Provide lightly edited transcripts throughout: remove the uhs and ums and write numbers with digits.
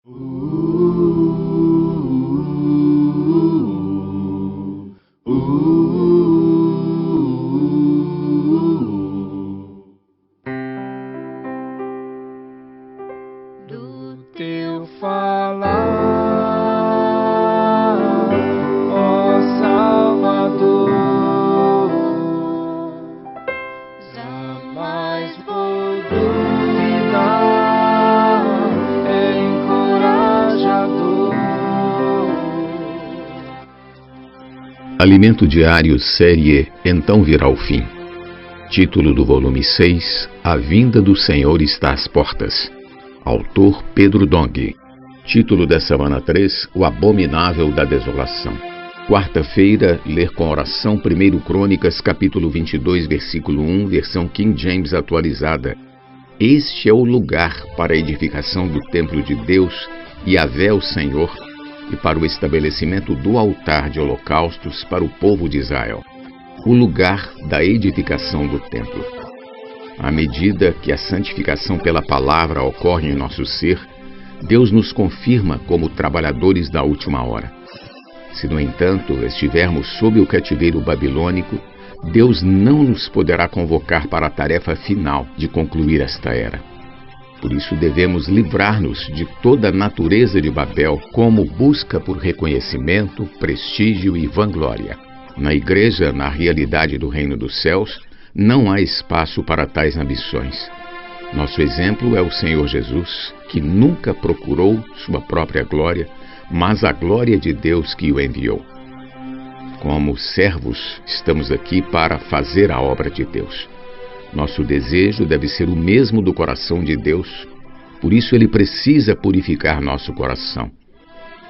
Do teu falar, ó Salvador, jamais vou duvidar, é encorajador. Alimento Diário, série Então Virá o Fim. Título do volume 6, A Vinda do Senhor está às portas. Autor Pedro Dong. Título da semana 3, O Abominável da Desolação. Quarta-feira, ler com oração 1 Crônicas, capítulo 22, versículo 1, versão King James atualizada. Este é o lugar para a edificação do templo de Deus, Yahvé o Senhor, e para o estabelecimento do altar de holocaustos para o povo de Israel. O lugar da edificação do templo. À medida que a santificação pela palavra ocorre em nosso ser, Deus nos confirma como trabalhadores da última hora. Se, no entanto, estivermos sob o cativeiro babilônico, Deus não nos poderá convocar para a tarefa final de concluir esta era. Por isso devemos livrar-nos de toda a natureza de Babel como busca por reconhecimento, prestígio e vanglória. Na igreja, na realidade do reino dos céus, não há espaço para tais ambições. Nosso exemplo é o Senhor Jesus, que nunca procurou sua própria glória, mas a glória de Deus que o enviou. Como servos, estamos aqui para fazer a obra de Deus. Nosso desejo deve ser o mesmo do coração de Deus, por isso Ele precisa purificar nosso coração.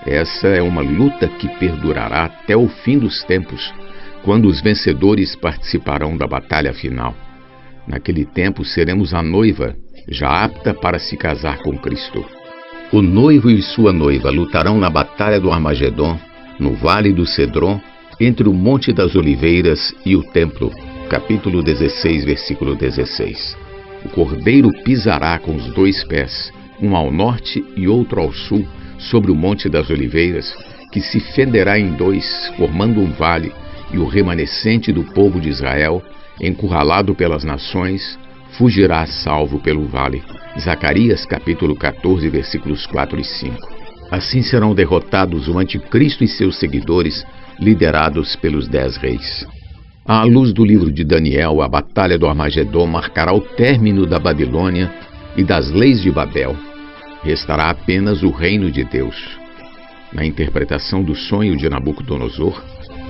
Essa é uma luta que perdurará até o fim dos tempos, quando os vencedores participarão da batalha final. Naquele tempo seremos a noiva, já apta para se casar com Cristo. O noivo e sua noiva lutarão na batalha do Armagedon, no vale do Cedron, entre o Monte das Oliveiras e o templo. Capítulo 16, versículo 16. O cordeiro pisará com os 2 pés, um ao norte e outro ao sul, sobre o Monte das Oliveiras, que se fenderá em 2, formando um vale, e o remanescente do povo de Israel, encurralado pelas nações, fugirá salvo pelo vale. Zacarias capítulo 14, versículos 4 e 5. Assim serão derrotados o anticristo e seus seguidores, liderados pelos 10 reis. À luz do livro de Daniel, a batalha do Armagedon marcará o término da Babilônia e das leis de Babel. Restará apenas o reino de Deus. Na interpretação do sonho de Nabucodonosor,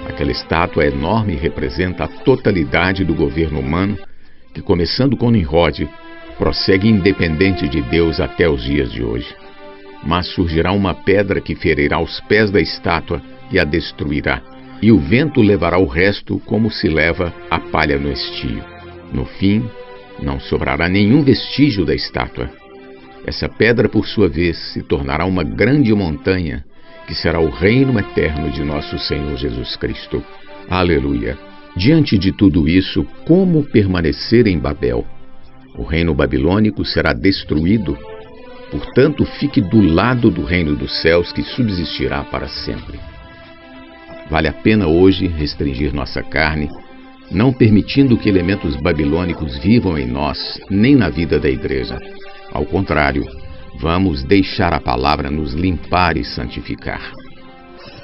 aquela estátua enorme representa a totalidade do governo humano que, começando com Nimrod, prossegue independente de Deus até os dias de hoje. Mas surgirá uma pedra que ferirá os pés da estátua e a destruirá, e o vento levará o resto como se leva a palha no estio. No fim, não sobrará nenhum vestígio da estátua. Essa pedra, por sua vez, se tornará uma grande montanha, que será o reino eterno de nosso Senhor Jesus Cristo. Aleluia! Diante de tudo isso, como permanecer em Babel? O reino babilônico será destruído. Portanto, fique do lado do reino dos céus, que subsistirá para sempre. Vale a pena hoje restringir nossa carne, não permitindo que elementos babilônicos vivam em nós, nem na vida da igreja. Ao contrário, vamos deixar a palavra nos limpar e santificar.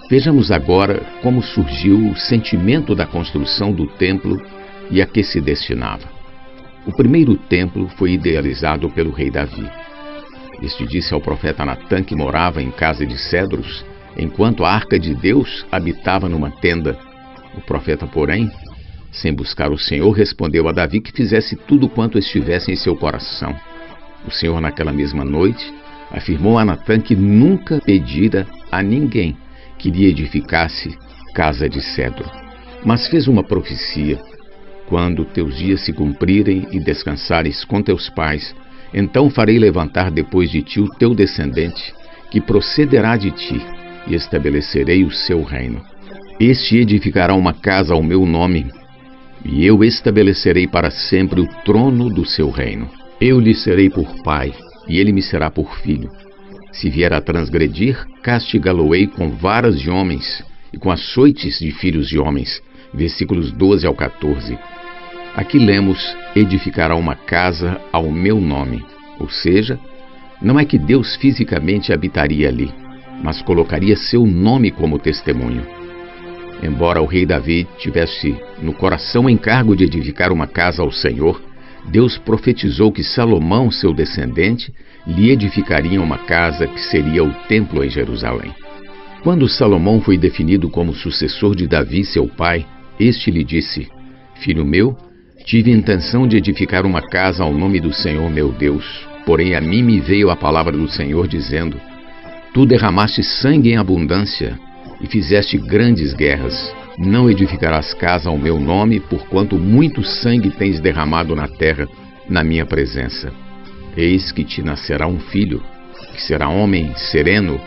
Vejamos agora como surgiu o sentimento da construção do templo e a que se destinava. O primeiro templo foi idealizado pelo rei Davi. Este disse ao profeta Natã, que morava em casa de cedros, enquanto a arca de Deus habitava numa tenda. O profeta, porém, sem buscar o Senhor, respondeu a Davi que fizesse tudo quanto estivesse em seu coração. O Senhor, naquela mesma noite, afirmou a Natã que nunca pedira a ninguém que lhe edificasse casa de cedro, mas fez uma profecia: quando teus dias se cumprirem e descansares com teus pais, então farei levantar depois de ti o teu descendente, que procederá de ti, e estabelecerei o seu reino. Este edificará uma casa ao meu nome, e eu estabelecerei para sempre o trono do seu reino. Eu lhe serei por pai, e ele me será por filho. Se vier a transgredir, castigá-lo-ei com varas de homens e com açoites de filhos de homens. Versículos 12 ao 14. Aqui lemos: edificará uma casa ao meu nome. Ou seja, não é que Deus fisicamente habitaria ali, mas colocaria seu nome como testemunho. Embora o rei Davi tivesse no coração o encargo de edificar uma casa ao Senhor, Deus profetizou que Salomão, seu descendente, lhe edificaria uma casa que seria o templo em Jerusalém. Quando Salomão foi definido como sucessor de Davi, seu pai, este lhe disse: Filho meu, tive intenção de edificar uma casa ao nome do Senhor meu Deus, porém a mim me veio a palavra do Senhor dizendo: Tu derramaste sangue em abundância e fizeste grandes guerras. Não edificarás casa ao meu nome, porquanto muito sangue tens derramado na terra, na minha presença. Eis que te nascerá um filho, que será homem sereno,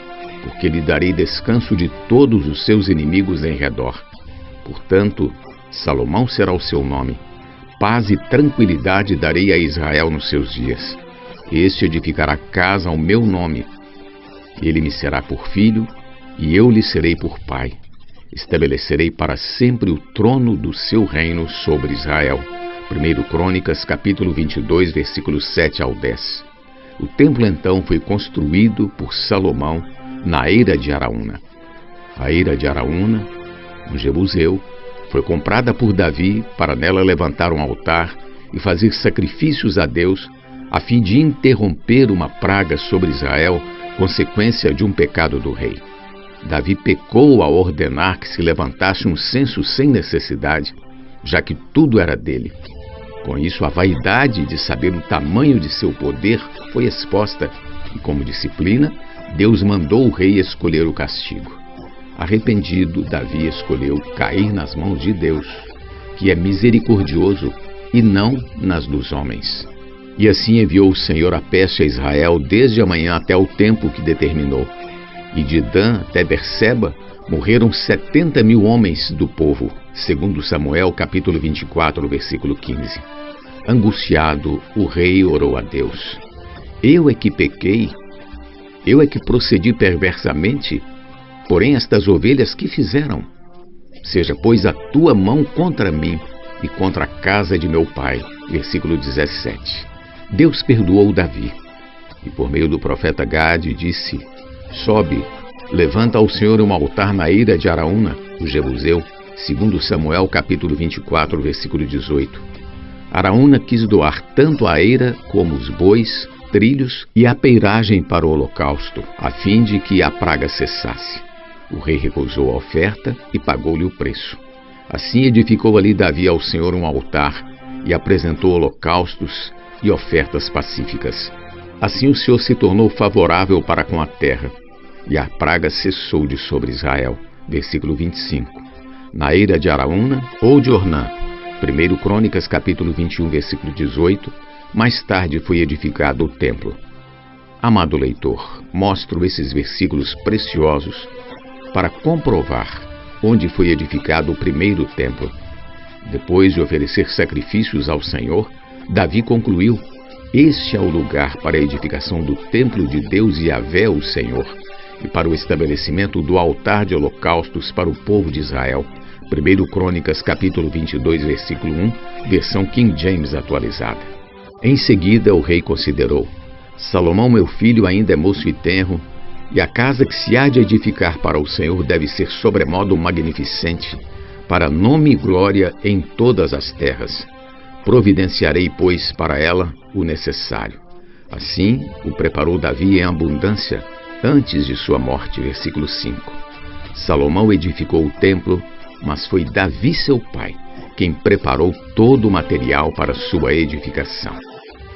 porque lhe darei descanso de todos os seus inimigos em redor. Portanto, Salomão será o seu nome. Paz e tranquilidade darei a Israel nos seus dias. Este edificará casa ao meu nome. Ele me será por filho, e eu lhe serei por pai. Estabelecerei para sempre o trono do seu reino sobre Israel. 1 Crônicas, capítulo 22, versículos 7 ao 10. O templo então foi construído por Salomão na eira de Araúna. A eira de Araúna, um jebuseu, foi comprada por Davi para nela levantar um altar e fazer sacrifícios a Deus, a fim de interromper uma praga sobre Israel, consequência de um pecado do rei. Davi pecou ao ordenar que se levantasse um censo sem necessidade, já que tudo era dele. Com isso, a vaidade de saber o tamanho de seu poder foi exposta e, como disciplina, Deus mandou o rei escolher o castigo. Arrependido, Davi escolheu cair nas mãos de Deus, que é misericordioso, e não nas dos homens. E assim enviou o Senhor a peste a Israel desde a manhã até o tempo que determinou. E de Dan até Berseba morreram 70.000 homens do povo, segundo Samuel, capítulo 24, versículo 15. Angustiado, o rei orou a Deus: Eu é que pequei? Eu é que procedi perversamente? Porém, estas ovelhas que fizeram? Seja, pois, a tua mão contra mim e contra a casa de meu pai. Versículo 17. Deus perdoou Davi e, por meio do profeta Gade, disse: Sobe, levanta ao Senhor um altar na eira de Araúna, o jebuseu, segundo Samuel, capítulo 24, versículo 18. Araúna quis doar tanto a eira como os bois, trilhos e a peiragem para o holocausto, a fim de que a praga cessasse. O rei recusou a oferta e pagou-lhe o preço. Assim edificou ali Davi ao Senhor um altar e apresentou holocaustos e ofertas pacíficas. Assim o Senhor se tornou favorável para com a terra, e a praga cessou de sobre Israel. Versículo 25. Na eira de Araúna ou de Ornã. 1 Crônicas, capítulo 21, versículo 18. Mais tarde foi edificado o templo. Amado leitor, mostro esses versículos preciosos para comprovar onde foi edificado o primeiro templo. Depois de oferecer sacrifícios ao Senhor, Davi concluiu: Este é o lugar para a edificação do templo de Deus Yahvé, o Senhor, e para o estabelecimento do altar de holocaustos para o povo de Israel. 1 Crônicas, capítulo 22, versículo 1, versão King James atualizada. Em seguida, o rei considerou: Salomão, meu filho, ainda é moço e tenro, e a casa que se há de edificar para o Senhor deve ser sobremodo magnificente, para nome e glória em todas as terras. Providenciarei, pois, para ela o necessário. Assim, o preparou Davi em abundância, antes de sua morte. Versículo 5. Salomão edificou o templo, mas foi Davi, seu pai, quem preparou todo o material para sua edificação.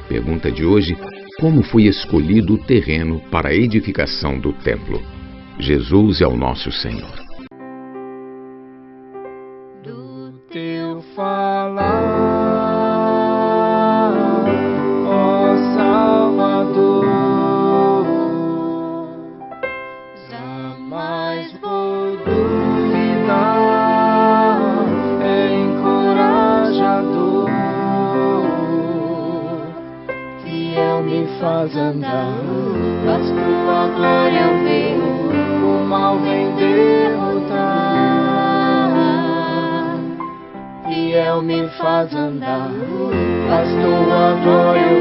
Pergunta de hoje: como foi escolhido o terreno para a edificação do templo? Jesus é o nosso Senhor. Do teu falar, ó Salvador, jamais vou duvidar, é encorajador, fiel me faz andar, das tua glória glória eu ver, o mal vem derrotar. Fiel me faz andar, mas tua glória eu